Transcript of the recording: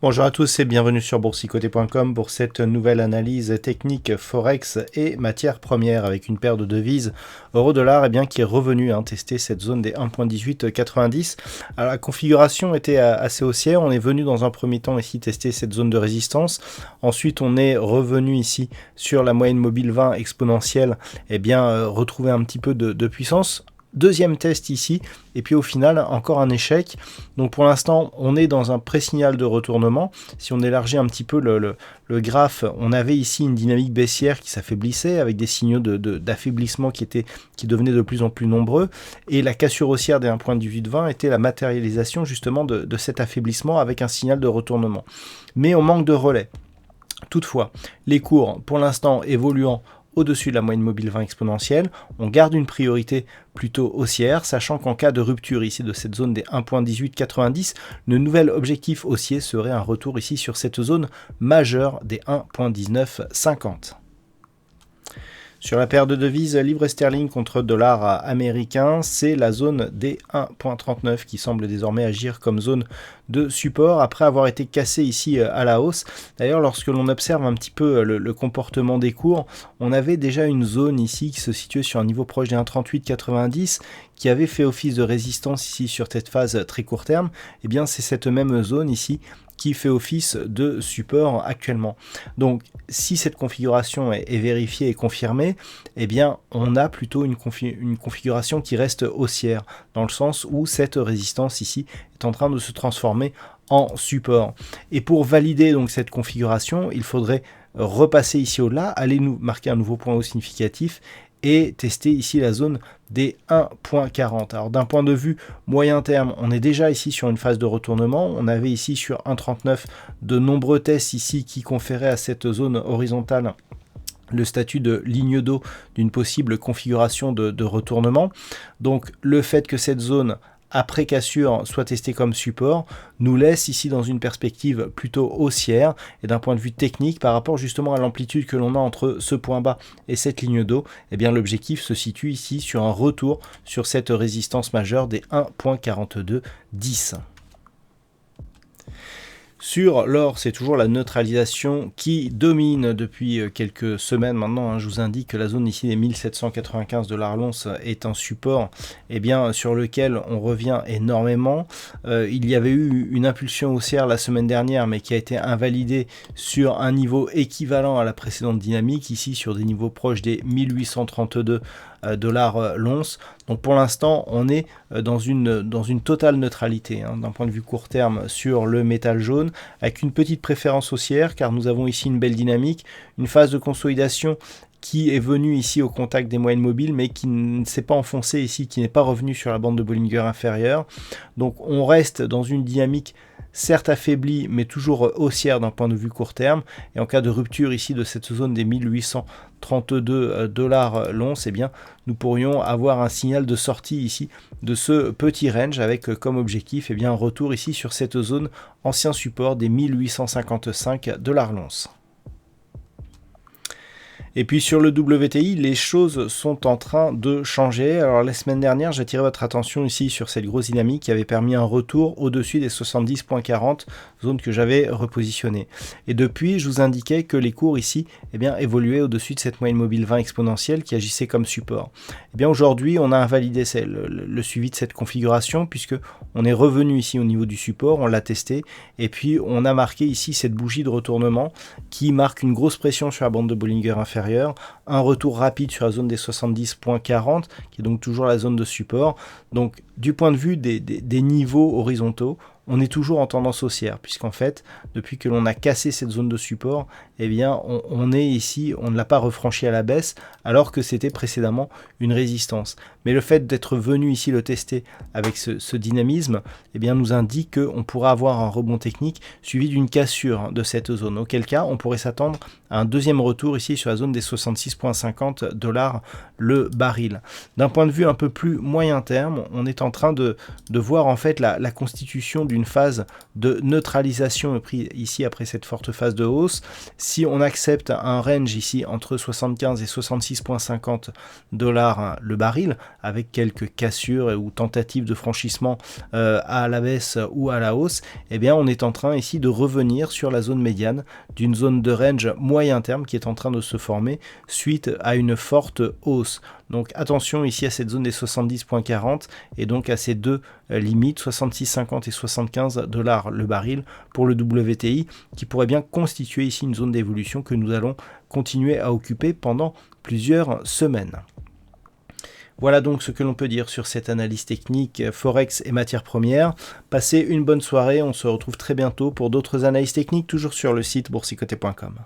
Bonjour à tous et bienvenue sur boursicoté.com pour cette nouvelle analyse technique Forex et matières premières avec une paire de devises euro-dollar qui est revenu tester cette zone des 1.1890. Alors la configuration était assez haussière, on est venu dans un premier temps ici tester cette zone de résistance, ensuite on est revenu ici sur la moyenne mobile 20 exponentielle, retrouver un petit peu de puissance. Deuxième test ici, et puis au final, encore un échec. Donc pour l'instant, on est dans un pré-signal de retournement. Si on élargit un petit peu le graphe, on avait ici une dynamique baissière qui s'affaiblissait avec des signaux d'affaiblissement qui devenaient de plus en plus nombreux. Et la cassure haussière des 1.1820 était la matérialisation justement de cet affaiblissement avec un signal de retournement. Mais on manque de relais. Toutefois, les cours, pour l'instant, évoluant au-dessus de la moyenne mobile 20 exponentielle, on garde une priorité plutôt haussière, sachant qu'en cas de rupture ici de cette zone des 1.1890, le nouvel objectif haussier serait un retour ici sur cette zone majeure des 1.1950. Sur la paire de devises livre sterling contre dollar américain, c'est la zone des 1.39 qui semble désormais agir comme zone de support après avoir été cassé ici à la hausse. D'ailleurs, lorsque l'on observe un petit peu le comportement des cours, on avait déjà une zone ici qui se situait sur un niveau proche des 1.3890 qui avait fait office de résistance ici sur cette phase très court terme. C'est cette même zone ici qui fait office de support actuellement. Donc, si cette configuration est vérifiée et confirmée, on a plutôt une configuration qui reste haussière, dans le sens où cette résistance ici est en train de se transformer en support. Et pour valider donc cette configuration, il faudrait repasser ici au-delà, aller nous marquer un nouveau point haut significatif et tester ici la zone des 1.40. Alors d'un point de vue moyen terme, on est déjà ici sur une phase de retournement. On avait ici sur 1.39 de nombreux tests ici qui conféraient à cette zone horizontale le statut de ligne d'eau d'une possible configuration de retournement. Donc le fait que cette zone après cassure soit testé comme support, nous laisse ici dans une perspective plutôt haussière et d'un point de vue technique par rapport justement à l'amplitude que l'on a entre ce point bas et cette ligne d'eau, l'objectif se situe ici sur un retour sur cette résistance majeure des 1.4210. Sur l'or, c'est toujours la neutralisation qui domine depuis quelques semaines maintenant. Je vous indique que la zone ici des 1795 $ l'once est un support sur lequel on revient énormément. Il y avait eu une impulsion haussière la semaine dernière, mais qui a été invalidée sur un niveau équivalent à la précédente dynamique, ici sur des niveaux proches des 1832 $ l'once. Donc pour l'instant, on est dans une totale neutralité d'un point de vue court terme sur le métal jaune, avec une petite préférence haussière, car nous avons ici une belle dynamique, une phase de consolidation qui est venue ici au contact des moyennes mobiles, mais qui ne s'est pas enfoncée ici, qui n'est pas revenu sur la bande de Bollinger inférieure. Donc on reste dans une dynamique certes affaiblie, mais toujours haussière d'un point de vue court terme. Et en cas de rupture ici de cette zone des 1832 $ l'once, nous pourrions avoir un signal de sortie ici de ce petit range avec comme objectif un retour ici sur cette zone ancien support des 1855 $ l'once. Et puis sur le WTI, les choses sont en train de changer. Alors la semaine dernière, j'attirais votre attention ici sur cette grosse dynamique qui avait permis un retour au-dessus des 70.40, zone que j'avais repositionnée. Et depuis, je vous indiquais que les cours ici évoluaient au-dessus de cette moyenne mobile 20 exponentielle qui agissait comme support. Aujourd'hui, on a invalidé le suivi de cette configuration puisque on est revenu ici au niveau du support, on l'a testé et puis on a marqué ici cette bougie de retournement qui marque une grosse pression sur la bande de Bollinger inférieure. Un retour rapide sur la zone des 70.40 qui est donc toujours la zone de support. Donc du point de vue des niveaux horizontaux, on est toujours en tendance haussière puisqu'en fait depuis que l'on a cassé cette zone de support, on est ici, on ne l'a pas refranchi à la baisse alors que c'était précédemment une résistance. Mais le fait d'être venu ici le tester avec ce dynamisme nous indique qu'on pourra avoir un rebond technique suivi d'une cassure de cette zone, auquel cas on pourrait s'attendre à un deuxième retour ici sur la zone des 66,50 $ le baril. D'un point de vue un peu plus moyen terme, on est en train de voir en fait la constitution d'une phase de neutralisation ici après cette forte phase de hausse. Si on accepte un range ici entre 75 et 66,50 $ le baril, avec quelques cassures ou tentatives de franchissement à la baisse ou à la hausse, eh bien on est en train ici de revenir sur la zone médiane d'une zone de range moyen terme qui est en train de se former suite à une forte hausse. Donc attention ici à cette zone des 70,40 et donc à ces deux limites, 66,50 et 75 $ le baril pour le WTI, qui pourrait bien constituer ici une zone d'évolution que nous allons continuer à occuper pendant plusieurs semaines. Voilà donc ce que l'on peut dire sur cette analyse technique Forex et matières premières. Passez une bonne soirée, on se retrouve très bientôt pour d'autres analyses techniques, toujours sur le site boursicoté.com.